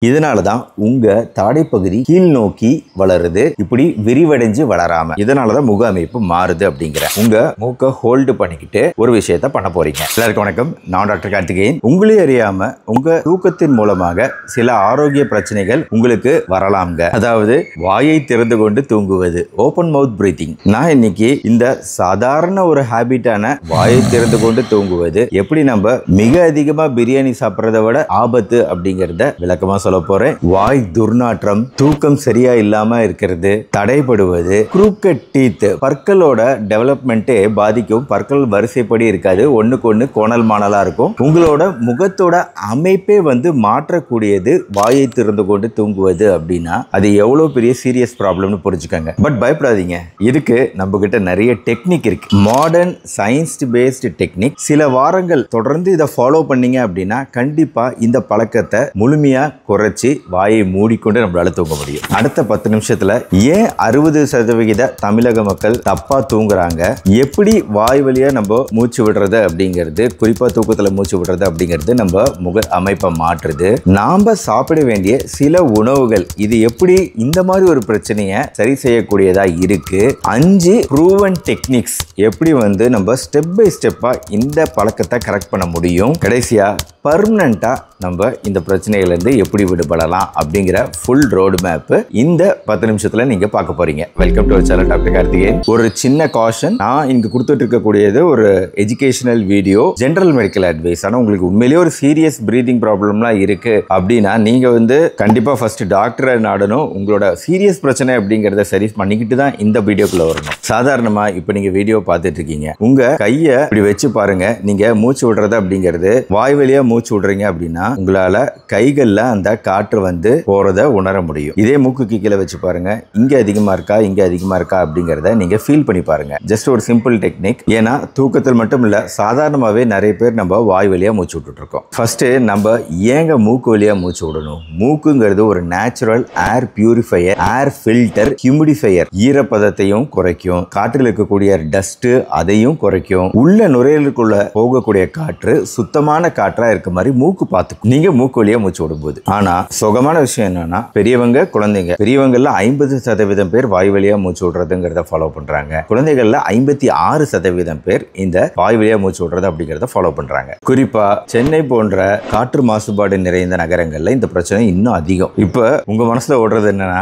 இதனால தான் உங்க தாடைப்பகுதி கீழ் நோக்கி வளருது, இப்படி விரிவடைஞ்சு வளராம. இதனால தான் முக அமைப்பு மாறுது அப்படிங்கிற. உங்க மூக்கை ஹோல்டு பண்ணிக்கிட்டு ஒரு விஷயத்த பண்ண போறீங்க. எல்லாருக்கும் வணக்கம், நான் டாக்டர் கார்த்திகேயன். உங்களே அறியாம உங்க தூக்கத்தின் மூலமாக சில ஆரோக்கிய பிரச்சனைகள் உங்களுக்கு வரலாம்ங்க. அதாவது வாயை திறந்து கொண்டு தூங்குவது, ஓபன் மவுத் பிரீத்திங். நான் இன்னைக்கு இந்த சாதாரண ஒரு ஹேபிட்டான வாயை திறந்து கொண்டு தூங்குவது எப்படி நம்ம மிக அதிகமா பிரியாணி சாப்பிட்றத விட ஆபத்து அப்படிங்கறத விளக்கமா சொல்ல போறேன். வாய் துர்நாற்றம், தூக்கம் சரியா இல்லாம இருக்கிறது, தடைபடுவது, க்ரூக்கட் டீத், பற்களோட டெவலப்மெண்ட்டே பாதிக்கும். பற்கள் வரிசைப்படி இருக்காது, ஒண்ணுக்கு ஒண்ணு கோணல் மாணலா இருக்கும். உங்களோட முகத்தோட அமைப்பே மாற்றக்கூடியது வாயை திறந்து கொண்டு தூங்குவது அப்படின்னா அது எவ்வளவு பெரிய சீரியஸ் ப்ராப்ளம்னு புரிஞ்சுக்கங்க. பட் பயப்படாதீங்க, இதுக்கு நம்ம கிட்ட நிறைய டெக்னிக் இருக்கு. Modern science based technique. சில வாரங்கள் தொடர்ந்து இதை ஃபாலோ பண்ணீங்க அப்படின்னா கண்டிப்பா இந்த பழக்கத்தை முழுமையா குறைச்சி வாயை மூடிக்கொண்டு நம்மளால தூங்க முடியும். அடுத்த 10 நிமிஷத்துல ஏன் 60% தமிழக மக்கள் தப்பா தூங்குறாங்க, எப்படி வாய் வழியா நம்ம மூச்சு விடுறது அப்படிங்கிறது, குறிப்பா தூக்கத்துல மூச்சு விடுறது அப்படிங்கிறது நம்ம முக அமைப்பை மாற்றுது, நாம சாப்பிட வேண்டிய சில உணவுகள் இது எப்படி இந்த மாதிரி ஒரு பிரச்சனையை சரி செய்யக்கூடியதா இருக்கு, 5 ப்ரூவன் டெக்னிக்ஸ் எப்படி நம்ம ஸ்டெப் பை ஸ்டெப்பா இந்த பழக்கத்தை கரெக்ட் பண்ண முடியும், கடைசியா பர்மனண்டா நம்ம இந்த பிரச்சனையில இருந்து எப்படி விடுபடலாம் அப்படிங்கிற ஃபுல் ரோடு மேப் இந்த 10 நிமிஷத்துல நீங்க பார்க்க போறீங்க. Welcome to channel doctor Karthikeyan. ஒரு சின்ன காஷன், நான் இங்க கொடுத்துட்டு இருக்கக்கூடியது ஒரு educational video, general medical advice. ஆனா உங்களுக்கு உண்மையிலேயே ஒரு சீரியஸ் பிரீதிங் ப்ராப்ளம்லாம் இருக்கு அப்படின்னா நீங்க கண்டிப்பா ஃபர்ஸ்ட் டாக்டரை நாடணும். உங்களோட சீரியஸ் பிரச்சனை அப்படிங்கறத சரி பண்ணிக்கிட்டு தான் இந்த வீடியோக்குள்ள வரணும். சாதாரணமா இப்ப நீங்க வீடியோ பார்த்துட்டு இருக்கீங்க, உங்க கையை இப்படி வச்சு பாருங்க. நீங்க மூச்சு விடுறது அப்படிங்கிறது வாய் வழியா மூச்சு விடுறீங்க அப்படின்னா உங்களால கைகள்ல அந்த காற்று போறத உணர முடியும். இதே மூக்குக்கு கீழே வச்சு பாருங்க, இங்க அதிகமா இருக்கா இங்க அதிகமா இருக்கா அப்படிங்கறத நீங்க ஃபீல் பண்ணி பாருங்க. ஜஸ்ட் ஒரு சிம்பிள் டெக்னிக். ஏன்னா தூக்கத்தில் மட்டும் இல்ல, சாதாரணமாவே நிறைய பேர் நம்ம வாய் வழியா மூச்சு விட்டுட்டு இருக்கோம். ஃபர்ஸ்ட் நம்ம ஏங்க மூக்கு வழியா மூச்சு விடணும்? மூக்குங்கிறது ஒரு natural air purifier, air filter, humidifier. ஈரப்பதத்தையும் குறைக்கும், காற்றில் இருக்கக்கூடிய டஸ்ட் அதையும் குறைக்கும், உள்ள நுரையீரலுக்குள்ள போகக்கூடிய காற்று சுத்தமான காற்றா இருக்க மாதிரி மூக்கு பார்த்துக்கும் நீங்க மூக்கு வழியா மூச்சு விடும்போது. ஆனா சுகமான விஷயம் என்னன்னா, பெரியவங்க குழந்தைங்க, பெரியவங்கள்ல 50% பேர் வாய் வழியா மூச்சு விடுறதுங்கிறத ஃபாலோ பண்றாங்க. குழந்தைகள்ல 56% பேர் இந்த வாய் வழியா மூச்சு விடுறது அப்படிங்கறத ஃபாலோ பண்றாங்க. குறிப்பா சென்னை போன்ற காற்று மாசுபாடு நிறைந்த நகரங்கள்ல இந்த பிரச்சனை இன்னும் அதிகம். இப்ப உங்க மனசுல ஓடுறது என்னன்னா,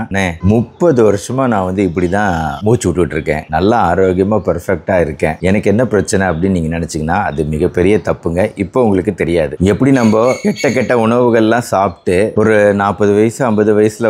30 வருஷமா நான் இப்படிதான் மூச்சு விட்டுட்டு இருக்கேன், நல்லா ஆரோக்கியமா பெர்ஃபெக்டா இருக்கேன், எனக்கு என்ன பிரச்சனை அப்படின்னு நீங்க நினைச்சீங்கன்னா அது மிகப்பெரிய தப்புங்க. இப்போ உங்களுக்கு தெரியாது எப்படி நம்ம கெட்ட உணவுகள்லாம் சாப்பிட்டு ஒரு 40 வயசு 50 வயசுல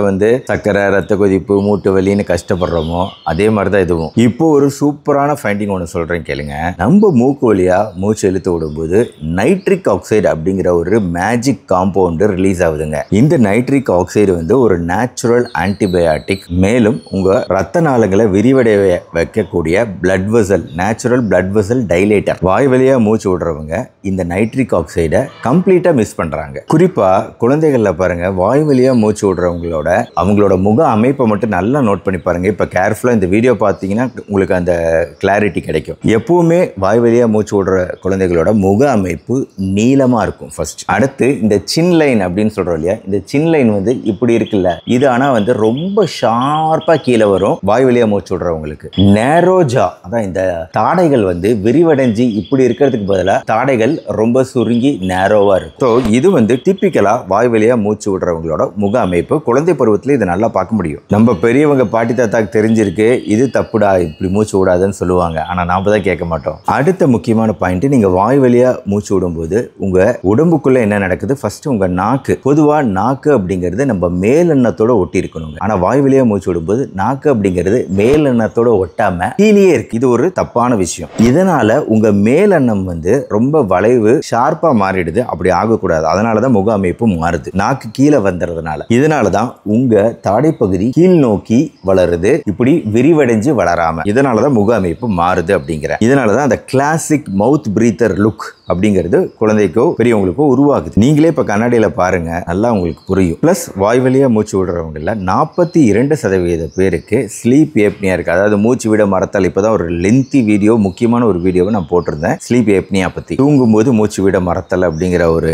சக்கரை, ரத்த கொதிப்பு, மூட்டு வலின்னு கஷ்டப்படுறோமோ அதே மாதிரிதான் இதுவும். இப்போ ஒரு சூப்பரான ஃபைண்டிங் ஒன்று சொல்றேன் கேளுங்க. நம்ம மூக்கு வழியா மூச்சு இழுத்து விடும்போது நைட்ரிக் ஆக்சைடு அப்படிங்கிற ஒரு மேஜிக் காம்பவுண்ட் ரிலீஸ் ஆகுதுங்க. இந்த நைட்ரிக் ஆக்சைடு ஒரு நேச்சுரல் ஆன்டிபயாட்டிக். மேலும் உங்க ரத்த நாளங்களை விரிவடைய வைக்கக்கூடிய blood vessel, natural blood vessel dilator. வாய் வழியா மூச்சு விடுறவங்க இந்த நைட்ரிக் ஆக்சைடை கம்ப்ளீட்டா மிஸ் பண்றாங்க. குறிப்பா குழந்தைகள்ல பாருங்க, வாய் வழியா மூச்சு விடுறவங்களோட அவங்களோட முக அமைப்பை மட்டும் நல்லா நோட் பண்ணி பாருங்க. இப்ப கேர்ஃபுல்லா இந்த வீடியோ பார்த்தீங்கன்னா உங்களுக்கு அந்த கிளாரிட்டி கிடைக்கும். எப்பவுமே வாய் வழியா மூச்சு விடுற குழந்தைகளோட முக அமைப்பு நீளமா இருக்கும் ஃபர்ஸ்ட். அடுத்து இந்த சின் லைன் அப்படின்னு சொல்றோம் இல்லையா, இந்த சின் லைன் இப்படி இருக்குல்ல, இது ஆனா ரொம்ப ஷார்ப்பா கீழே வரும் வாய் வழியா மூச்சு விடுறவங்களுக்கு. நேரோஜா, அதான் இந்த தாடைகள் விரிவடைஞ்சு இப்படி இருக்கிறதுக்கு பதிலாக தாடைகள் ரொம்ப சுருங்கி நேரோவா இருக்கும். இது டிப்பிக்கலா வாய் வழியா மூச்சு விடுறவங்களோட முக அமைப்பு. குழந்தை பருவத்தில் இதை நல்லா பார்க்க முடியும். நம்ம பெரியவங்க பாட்டி தாத்தாக்கு தெரிஞ்சிருக்கு இது தப்புடா, இப்படி மூச்சு விடாதுன்னு சொல்லுவாங்க. ஆனா நாம தான் கேட்க மாட்டோம். அடுத்த முக்கியமான பாயிண்ட், நீங்க வாய் வழியா மூச்சு விடும்போது உங்க உடம்புக்குள்ள என்ன நடக்குது? ஃபர்ஸ்ட் உங்க நாக்கு. பொதுவா நாக்கு அப்படிங்கிறது நம்ம மேலெண்ணத்தோட ஒட்டி இருக்கணுங்க. ஆனா வாய் வழியா மூச்சு விடும்போது நாக்கு அப்படிங்கிறது மேலெண்ணத்தோட ஒட்டாம கீழே இருக்கு. இது ஒரு தப்பான விஷயம். இதனால உங்க மேலெண்ணம் ரொம்ப வளைவு ஷார்ப்பா மாறிடுது. அப்படி ஆகக்கூடாது. அதனாலதான் முக அமைப்பு மாறுது, நாக்கு கீழே வந்துறதுனால. இதனாலதான் உங்க தாடைப்பகுதி கீழ் நோக்கி வளருது, இப்படி விரிவடைஞ்சு வளராம. இதனாலதான் முக அமைப்பு மாறுது அப்படிங்கிற. இதனாலதான் அந்த கிளாசிக் மவுத் பிரீத்தர் லுக் அப்படிங்கிறது குழந்தைக்கோ பெரியவங்களுக்கோ உருவாகுது. நீங்களே இப்போ கண்ணாடியில் பாருங்க, நல்லா உங்களுக்கு புரியும். பிளஸ் வாய் வழியாக மூச்சு விடுறவங்கள 42% பேருக்கு ஸ்லீப் ஏப்னியா இருக்கு. அதாவது மூச்சு விட மறத்தல். இப்போதான் ஒரு லென்த்தி வீடியோ, முக்கியமான ஒரு வீடியோவை நான் போட்டிருந்தேன் ஸ்லீப் ஏப்னியா பற்றி. தூங்கும்போது மூச்சு விட மறத்தல் அப்படிங்கிற ஒரு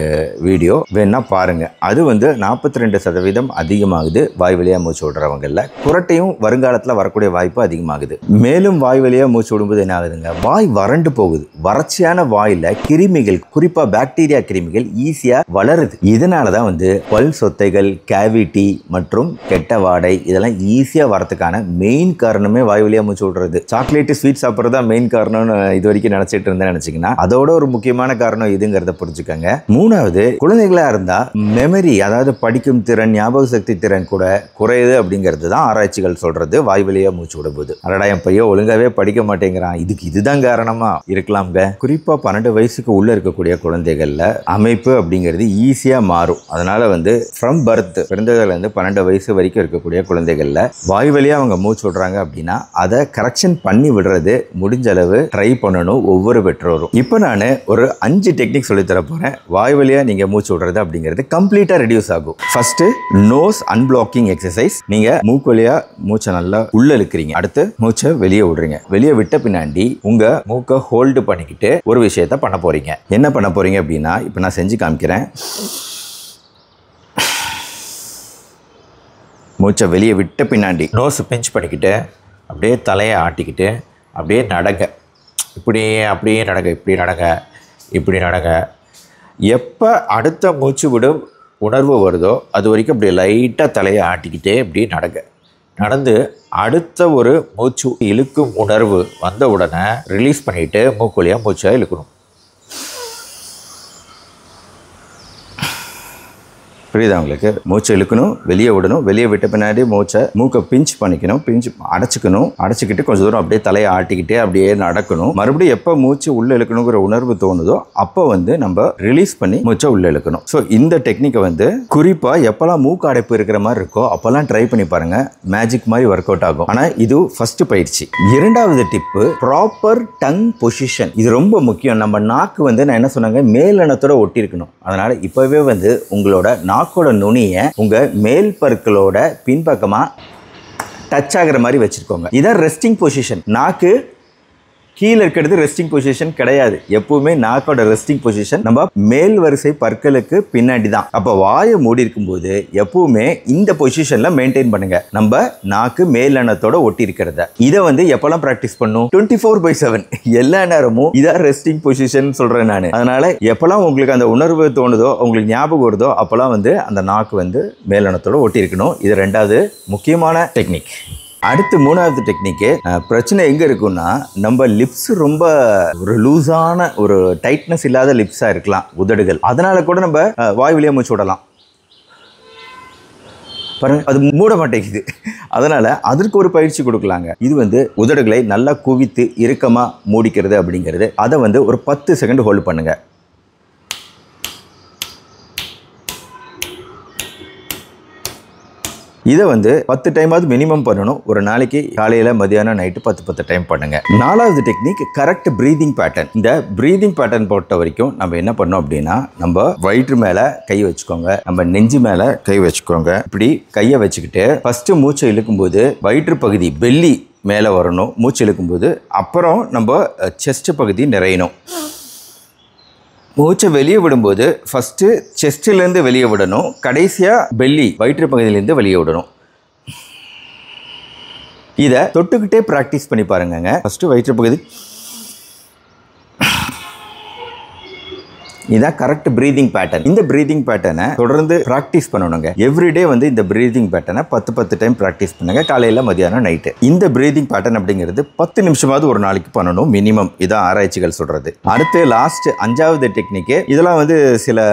வீடியோ வேணா பாருங்க. அது 42% அதிகமாகுது வாய் வழியாக மூச்சு விடுறவங்கள. குரட்டையும் வருங்காலத்தில் வரக்கூடிய வாய்ப்பு அதிகமாகுது. மேலும் வாய் வழியாக மூச்சு விடும்போது என்ன ஆகுதுங்க, வாய் வறண்டு போகுது. வறட்சியான வாயில கிருமிகள், குறிப்பா பாக்டீரியா கிருமிகள் ஈஸியா வளருது. இதனாலதான் பல் சொத்தைகள், கேவிட்டி மற்றும் கெட்ட வாடை இதெல்லாம் ஈஸியா வரதுக்கான மெயின் காரணமே வாய் வழியா மூச்சு விடுறது. சாக்லேட் ஸ்வீட் சாப்பிட்றது தான் மெயின் காரணம்னு இது வரைக்கும் நினைச்சிட்டு இருந்தேன் நினைச்சீங்கன்னா, அதோட ஒரு முக்கியமான காரணம் இதுங்கிறத புரிஞ்சுக்கங்க. மூணாவது, குழந்தைகளா இருந்தா மெமரி, அதாவது படிக்கும் திறன், ஞாபக சக்தி திறன் கூட குறையுது அப்படிங்கிறது தான் ஆராய்ச்சிகள் சொல்றது. வாய் வழியா மூச்சு விடும்போது அடடா என் பையன் ஒழுங்காவே படிக்க மாட்டேங்கிறான், இதுதான் காரணமா இருக்கலாம்ங்க. குறிப்பா 12 வயசுக்கு உள்ள இருக்கக்கூடிய குழந்தைகள்ல அமைப்பு அப்படிங்கிறது ஈஸியா மாறும். அதனால ஃப்ரம் பர்த், பிறந்ததுல இருந்து 12 வயசு வரைக்கும் இருக்கக்கூடிய குழந்தைகள்ல வாய் வழியா அவங்க மூச்சு விடுறாங்க அப்படின்னா அதை கரெக்ஷன் பண்ணி விடுறது முடிஞ்ச அளவு ட்ரை பண்ணணும் ஒவ்வொரு பெற்றோரும். இப்போ நான் ஒரு 5 டெக்னிக் சொல்லி தர போறேன். வாய் வழியா நீங்க மூச்சு விடுறது அப்படிங்கிறது கம்ப்ளீட்டா ரெடியூஸ் ஆகும். First, nose unblocking exercise. நீங்க மூக்கு வழியா மூச்சை நல்லா உள்ள இழுக்கிறீங்க, அடுத்து மூச்சை வெளியே விடுறீங்க. வெளியே விட்ட பின்னாடி உங்க மூக்கை ஹோல்டு பண்ணிக்கிட்டு ஒரு விஷயத்தை பண்ண போறீங்க. என்ன பண்ண போறீங்க அப்படின்னா, இப்போ நான் செஞ்சு காமிக்கிறேன். மூச்சை வெளியே விட்ட பின்னாடி நோஸ் பிஞ்ச் பண்ணிக்கிட்டு அப்படியே தலையை ஆட்டிக்கிட்டு அப்படியே நடங்க. அப்படியே நடங்க, இப்படி நடங்க. எப்போ அடுத்த மூச்சு விடும் உணர்வு வருதோ அது வரைக்கும் அப்படியே லைட்டாக தலையை ஆட்டிக்கிட்டே இப்படி நடங்க. நடந்து அடுத்த ஒரு மூச்சு இழுக்கும் உணர்வு வந்த உடனே ரிலீஸ் பண்ணிவிட்டு மூக்கு வழியாக மூச்சை இழுக்கணும். புரியுதா உங்களுக்கு? மூச்சை இழுக்கணும், வெளியே விடணும். வெளியே விட்ட பின்னாடி மூக்கை பிஞ்ச் பண்ணிக்கணும், அடைச்சிக்கிட்டு கொஞ்சம் தூரம் அப்படியே தலையை ஆட்டிக்கிட்டே அப்படியே நடக்கணும். மறுபடியும் எப்போ மூச்சு உள்ள இழுக்கணுங்கிற உணர்வு தோணுதோ அப்போ நம்ம ரிலீஸ் பண்ணி மூச்சை உள்ள இழுக்கணும். ஸோ இந்த டெக்னிக்கை குறிப்பாக எப்போல்லாம் மூக்கு அடைப்பு இருக்கிற மாதிரி இருக்கோ அப்போல்லாம் ட்ரை பண்ணி பாருங்க. மேஜிக் மாதிரி ஒர்க் அவுட் ஆகும். ஆனால் இது ஃபர்ஸ்ட் பயிற்சி. இரண்டாவது டிப்பு, ப்ராப்பர் டங் பொசிஷன். இது ரொம்ப முக்கியம். நம்ம நாக்கு நான் என்ன சொன்னாங்க, மேலெண்ணத்தோட ஒட்டி இருக்கணும். அதனால இப்பவே உங்களோட நாக்கோட நுனியை உங்க மேல் பற்களோட பின்பக்கமா டச் ஆகிற மாதிரி வச்சிருக்கோங்க. இதான் ரெஸ்டிங் பொசிஷன். நாக்கு கீழே இருக்கிறது ரெஸ்டிங் பொசிஷன் கிடையாது. எப்பவுமே நாக்கோட ரெஸ்டிங் பொசிஷன் நம்ம மேல் வரிசை பற்களுக்கு பின்னாடி தான். அப்போ வாயை மூடி இருக்கும்போது எப்பவுமே இந்த பொசிஷன்ல மெயின்டைன் பண்ணுங்க. நம்ம நாக்கு மேலெண்ணத்தோட ஒட்டி இருக்கிறத. இதை எப்பெல்லாம் பிராக்டிஸ் பண்ணும், 24/7 எல்லா நேரமும் இதான் ரெஸ்டிங் பொசிஷன் சொல்றேன் நான். அதனால எப்பெல்லாம் உங்களுக்கு அந்த உணர்வு தோணுதோ, உங்களுக்கு ஞாபகம் வருதோ அப்பெல்லாம் அந்த நாக்கு மேலெண்ணத்தோட ஒட்டி இருக்கணும். இது ரெண்டாவது முக்கியமான டெக்னிக். அடுத்து மூணாவது டெக்னிக்கு, பிரச்சனை எங்கே இருக்குன்னா, நம்ம லிப்ஸ் ரொம்ப ஒரு லூஸான, ஒரு டைட்னஸ் இல்லாத லிப்ஸாக இருக்கலாம் உதடுகள். அதனால கூட நம்ம வாய் வழியாக மூச்சு விடலாம். பாருங்க, அது மூட மாட்டேங்குது. அதனால அதற்கு ஒரு பயிற்சி கொடுக்கலாங்க. இது உதடுகளை நல்லா குவித்து இறுக்கமாக மூடிக்கிறது அப்படிங்கிறது. அதை ஒரு 10 செகண்ட் ஹோல்ட் பண்ணுங்க. இதை 10 டைமாவது மினிமம் பண்ணணும். ஒரு நாளைக்கு காலையில், மதியானம், நைட்டு 10 டைம் பண்ணுங்க. நாலாவது டெக்னிக், கரெக்ட் பிரீதிங் பேட்டர்ன். இந்த பிரீதிங் பேட்டர்ன் பொறுத்த வரைக்கும் நம்ம என்ன பண்ணோம் அப்படின்னா, நம்ம வயிற்று மேலே கை வச்சுக்கோங்க, நம்ம நெஞ்சு மேலே கை வச்சுக்கோங்க. இப்படி கையை வச்சுக்கிட்டு ஃபர்ஸ்ட் மூச்சை இழுக்கும்போது வயிற்று பகுதி, பெல்லி மேலே வரணும் மூச்சு இழுக்கும்போது. அப்புறம் நம்ம செஸ்ட் பகுதி நிறையணும். மூச்சை வெளியே விடும்போது ஃபர்ஸ்ட் செஸ்டிலேருந்து வெளியே விடணும், கடைசியாக பெல்லி வயிற்று பகுதியிலேருந்து வெளியே விடணும். இதை தொட்டுக்கிட்டே ப்ராக்டிஸ் பண்ணி பாருங்க. ஃபர்ஸ்ட் வயிற்று பகுதி, இதான் கரெக்ட் பிரீதிங் பேட்டர்ன். இந்த பிரீதிங் பேட்டர்னை தொடர்ந்து ப்ராக்டிஸ் பண்ணணுங்க. எவ்ரிடே இந்த பிரீதிங் பேட்டர்னை 10 டைம் ப்ராக்டிஸ் பண்ணுங்க, காலையில், மதியானம், நைட்டு. இந்த பிரீதிங் பேட்டர்ன் அப்படிங்கிறது 10 நிமிஷமாவது ஒரு நாளைக்கு பண்ணணும் மினிமம். இதான் ஆராய்ச்சிகள் சொல்றது. அடுத்து லாஸ்ட் 5வது டெக்னிக்கு, இதெல்லாம் சில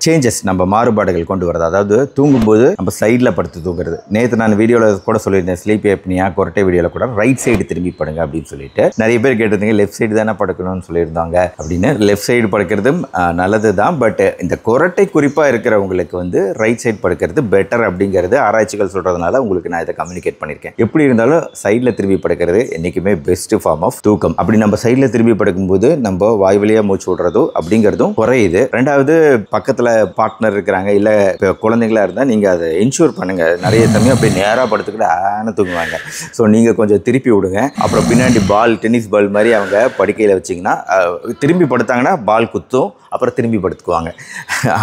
சேஞ்சஸ், நம்ம மாறுபாடுகள் கொண்டு வரது. அதாவது தூங்கும்போது நம்ம சைடில் படுத்து தூங்குறது. நேற்று நான் வீடியோவில் கூட சொல்லியிருந்தேன், ஸ்லீப் ஏப்னியா கொரட்டை வீடியோவில் கூட ரைட் சைடு திரும்பி படுங்க அப்படின்னு சொல்லிட்டு. நிறைய பேர் கேட்டிருந்தீங்க லெஃப்ட் சைடு தானே படுக்கணும்னு சொல்லியிருந்தாங்க அப்படின்னு. லெஃப்ட் சைடு படுக்கிறதும் நல்லது தான். பட் இந்த குரட்டை குறிப்பாக இருக்கிறவங்களுக்கு வந்து ரைட் சைட் படுக்கிறது பெட்டர் அப்படிங்கிறது ஆராய்ச்சிகள் சொல்கிறதுனால உங்களுக்கு நான் இதை கம்யூனிகேட் பண்ணியிருக்கேன். எப்படி இருந்தாலும் சைடில் திரும்பி படுக்கிறது என்றைக்குமே பெஸ்ட் ஃபார்ம் ஆஃப் தூக்கம். அப்படி நம்ம சைடில் திரும்பி படுக்கும்போது நம்ம வாய் வழியாக மூச்சு விடுறதோ அப்படிங்கிறதும் குறையுது. ரெண்டாவது, பக்கத்தில் பார்ட்னர் இருக்கிறாங்க, இல்லை குழந்தைங்களா இருந்தால் நீங்கள் அதை என்ஷூர் பண்ணுங்கள். நிறைய சமயம் அப்படி நேராக படுத்துக்கிட்டு ஆன தூங்குவாங்க. ஸோ நீங்கள் கொஞ்சம் திருப்பி விடுங்க. அப்புறம் பின்னாடி பால், டென்னிஸ் பால் மாதிரி அவங்க படுக்கையில் வச்சிங்கன்னா திரும்பி படுத்தாங்கன்னா பால் குத்தும், அப்புறம் திரும்பி படுத்துக்குவாங்க.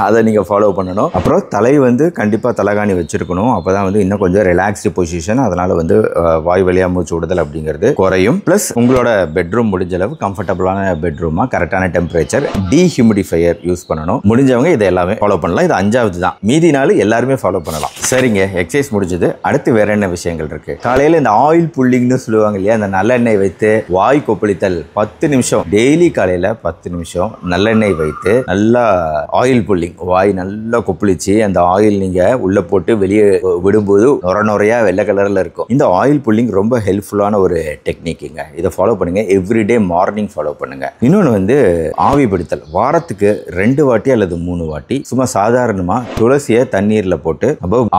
அதை நீங்கள் ஃபாலோ பண்ணணும். அப்புறம் தலை வந்து கண்டிப்பாக தலைகாணி வச்சுருக்கணும். அப்போ தான் வந்து இன்னும் கொஞ்சம் ரிலாக்ஸ்டு பொசிஷன். அதனால் வந்து வாய் வழியாக மூச்சு விடுதல் அப்படிங்கிறது குறையும். ப்ளஸ் உங்களோட பெட்ரூம் முடிஞ்ச அளவு கம்ஃபர்டபுளான பெட்ரூமாக, கரெக்டான டெம்பரேச்சர், டீஹியூமிடிஃபையர் யூஸ் பண்ணணும். முடிஞ்சவங்க இதை எல்லாமே ஃபாலோ பண்ணலாம். இது 5வது தான். மீதி நாள் எல்லாருமே ஃபாலோ பண்ணலாம். சரிங்க, எக்ஸசைஸ் முடிஞ்சது. அடுத்து வேற என்ன விஷயங்கள் இருக்குது? காலையில் இந்த ஆயில் புல்லிங்னு சொல்லுவாங்க இல்லையா, அந்த நல்லெண்ணெய் வைத்து வாய் கொப்பளித்தல் 10 நிமிஷம், டெய்லி காலையில் 10 நிமிஷம் நல்லெண்ணெய் வைத்து நல்லா ஆயில் புல்லிங், வாய் நல்லா கொப்பளிச்சு அந்த ஆயில் நீங்க உள்ள போட்டு வெளியே விடும்போது நொரையா வெள்ளை கலர்ல இருக்கும். இந்த ஆயில் புல்லிங் ரொம்ப ஹெல்ப்ஃபுல்லான ஒரு டெக்னிக்குங்க. இதை ஃபாலோ பண்ணுங்க. எவ்ரிடே மார்னிங் ஃபாலோ பண்ணுங்க. இன்னொன்று வந்து ஆவி பிடித்தல். வாரத்துக்கு 2 வாட்டி அல்லது 3 வாட்டி சும்மா சாதாரணமா துளசியை தண்ணீர்ல போட்டு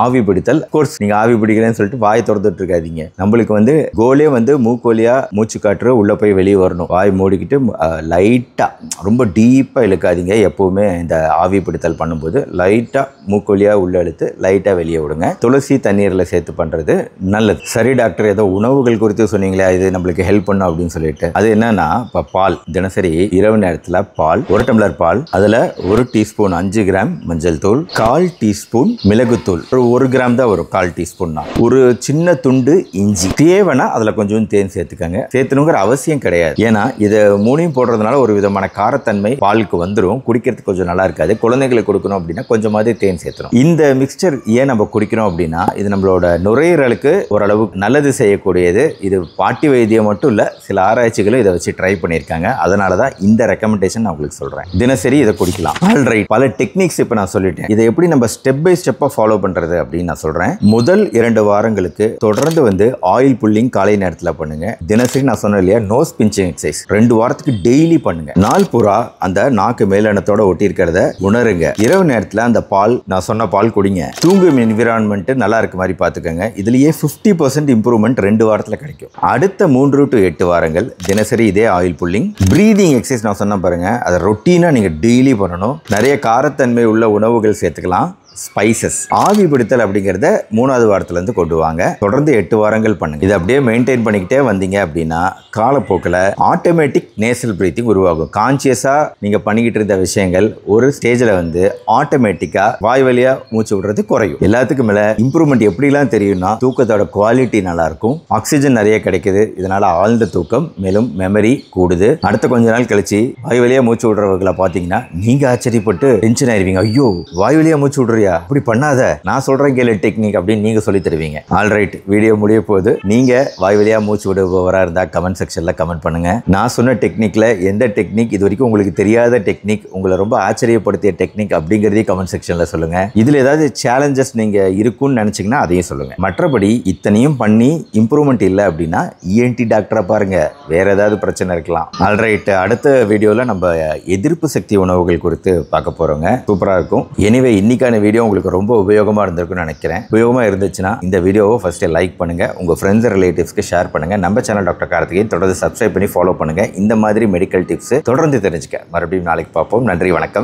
ஆவி பிடித்தல். கோர்ஸ் நீங்க ஆவி பிடிக்கிறேன்னு சொல்லிட்டு வாய் திறந்துட்டு இருக்காதீங்க. நம்மளுக்கு வந்து கோலே வந்து மூக்கோலியா மூச்சு காற்று உள்ள போய் வெளியே வரணும். வாய் மூடிக்கிட்டு லைட்டா, ரொம்ப டீப்பா இழுக்காதீங்க. எப்பவுமே இந்த ஆவி பிடித்தல் பண்ணும்போது லைட்டா மூக்கொலியா உள்ள இழுத்து லைட்டா வெளியே விடுங்க. துளசி தண்ணீர்ல சேர்த்து பண்றது நல்லது. சரி டாக்டர், ஏதோ உணவுகள் குறித்து சொன்னீங்களே, இது நம்மளுக்கு ஹெல்ப் பண்ணும் அப்படின்னு சொல்லிட்டு, அது என்னன்னா, இப்போ பால் தினசரி இரவு நேரத்தில் பால், 1 டம்ளர் பால், அதுல 1 டீஸ்பூன் 5 கிராம் மஞ்சள் தூள், 1/4 டீஸ்பூன் மிளகுத்தூள், 1 கிராம் தான் வரும், 1/4 டீஸ்பூன் தான், ஒரு சின்ன துண்டு இஞ்சி, தேவைன்னா அதுல கொஞ்சம் தேன் சேர்த்துக்கங்க. சேர்த்துணுங்கிற அவசியம் கிடையாது. ஏன்னா இதை 3யும் போடுறதுனால ஒரு விதமான காரத்தன்மை பாலுக்கு வந்துடும். குடிக்கிறதுக்கு கொஞ்சம் நல்லா இருக்காது. குழந்தைகளுக்கு கொடுக்கணும் அப்படின்னா கொஞ்சமாவது தேன் சேர்த்தணும். இந்த மிக்சர் ஏன் நம்ம குடிக்கிறோம் அப்படின்னா, இது நம்மளோட நுரையீரலுக்கு ஓரளவு நல்லது செய்யக்கூடியது. இது பாட்டி வைத்தியம் மட்டும் இல்ல, சில ஆராய்ச்சிகளும் இதை வச்சு ட்ரை பண்ணியிருக்காங்க. அதனால தான் இந்த ரெக்கமெண்டேஷன் நான் உங்களுக்கு சொல்றேன். தினசரி இதை குடிக்கலாம். ஆல்ரைட், பல டெக்னிக்ஸ் இப்போ நான் சொல்லிட்டேன். இதை எப்படி நம்ம ஸ்டெப் பை ஸ்டெப்பா ஃபாலோ பண்றது அப்படின்னு நான் சொல்றேன். முதல் 2 வாரங்களுக்கு தொடர்ந்து வந்து ஆயில் புல்லிங் காலை நேரத்தில் பண்ணுங்க. தினசரி நான் சொன்னேன் இல்லையா, நோஸ் பிஞ்சிங் எக்ஸசைஸ் 2 வாரத்துக்கு டெய்லி பண்ணுங்க. நாள் பூரா அந்த நாக்கு மேலெண்ணத்தோட ஒட்டி இருக்கிறத உணருங்க. இரவு நேரத்தில் அந்த பால், நான் சொன்ன பால் குடிங்க. தூங்கும் என்விரான்மெண்ட் நல்லா இருக்க மாதிரி பார்த்துக்கங்க. இதுலயே 50% இம்ப்ரூவ்மெண்ட் 2 வாரத்தில் கிடைக்கும். அடுத்த 3 to 8 வாரங்கள் தினசரி இதே ஆயில் புல்லிங். பிரீதிங் எக்ஸசைஸ் நான் சொன்ன பாருங்க, அதை ரொட்டீனா நீங்க டெய்லி பண்ணணும். நிறைய காரத்தன்மை உள்ள உணவுகள் சேர்த்துக்கலாம். ஸ்பைசஸ். ஆவி பிடித்தல் அப்படிங்கிறத 3வது வாரத்திலேருந்து கொண்டு வாங்க. தொடர்ந்து 8 வாரங்கள் பண்ணுங்க. இதை அப்படியே மெயின்டைன் பண்ணிக்கிட்டே வந்தீங்க அப்படின்னா காலப்போக்கில் ஆட்டோமேட்டிக் நேசல் பிரீத்திங் உருவாகும். கான்சியஸா நீங்க பண்ணிக்கிட்டு இருந்த விஷயங்கள் ஒரு ஸ்டேஜில் வந்து ஆட்டோமேட்டிக்கா வாய் வழியா மூச்சு விடுறது குறையும். எல்லாத்துக்கும் மேல இம்ப்ரூவ்மெண்ட் எப்படிலாம் தெரியும்னா, தூக்கத்தோட குவாலிட்டி நல்லா இருக்கும், ஆக்சிஜன் நிறைய கிடைக்குது, இதனால ஆழ்ந்த தூக்கம், மேலும் மெமரி கூடுது. அடுத்த கொஞ்ச நாள் கழிச்சு வாய் வழியா மூச்சு விடுறவர்களை பார்த்தீங்கன்னா நீங்க ஆச்சரியப்பட்டு டென்ஷன் ஆயிருவீங்க. ஐயோ, வாய் வழியா மூச்சு விடுறியா, அப்படி பண்ணாத, நான் சொல்றேன் கேளு டெக்னிக் அப்படின்னு நீங்க சொல்லி தருவீங்க. ஆல்ரைட், வீடியோ முடிய போது. நீங்க வாய் வழியா மூச்சு விடுபவரா இருந்தா கமெண்ட் செக்ஷன்ல கமெண்ட் பண்ணுங்க. நான் சொன்ன டெக்னிக்ல எந்த டெக்னிக் இது வரைக்கும் உங்களுக்கு தெரியாத டெக்னிக், உங்களை ரொம்ப ஆச்சரியப்படுத்திய டெக்னிக் அப்படிங்கிறதையும் கமெண்ட் செக்ஷன்ல சொல்லுங்க. இதுல ஏதாவது சேலஞ்சஸ் நீங்க இருக்குன்னு நினைச்சீங்கன்னா அதையும் சொல்லுங்க. மற்றபடி இத்தனையும் பண்ணி இம்ப்ரூவ்மெண்ட் இல்லை அப்படின்னா இஎன்டி டாக்டரை பாருங்க, வேற ஏதாவது பிரச்சனை இருக்கலாம். ஆல்ரைட், அடுத்த வீடியோல நம்ம எதிர்ப்பு சக்தி உணவுகள் குறித்து பார்க்க போறோங்க. சூப்பரா இருக்கும். எனிவே, இன்னைக்கான வீடியோ உங்களுக்கு ரொம்ப உபயோகமா இருந்திருக்குன்னு நினைக்கிறேன். உபயோகமா இருந்துச்சுன்னா இந்த வீடியோவை ஃபர்ஸ்ட் லைக் பண்ணுங்க, உங்க ஃப்ரெண்ட்ஸ் ரிலேட்டிவ்ஸ்க்கு ஷேர் பண்ணுங்க. நம்ம சேனல் டாக்டர் கார்த்திகேயன் தொடர்ந்து சப்ஸ்கிரைப் பண்ணி ஃபாலோ பண்ணுங்க. இந்த மாதிரி மெடிக்கல் டிப்ஸ் தொடர்ந்து தெரிஞ்சுக்க. மறுபடியும் நாளைக்கு பார்ப்போம். நன்றி, வணக்கம்.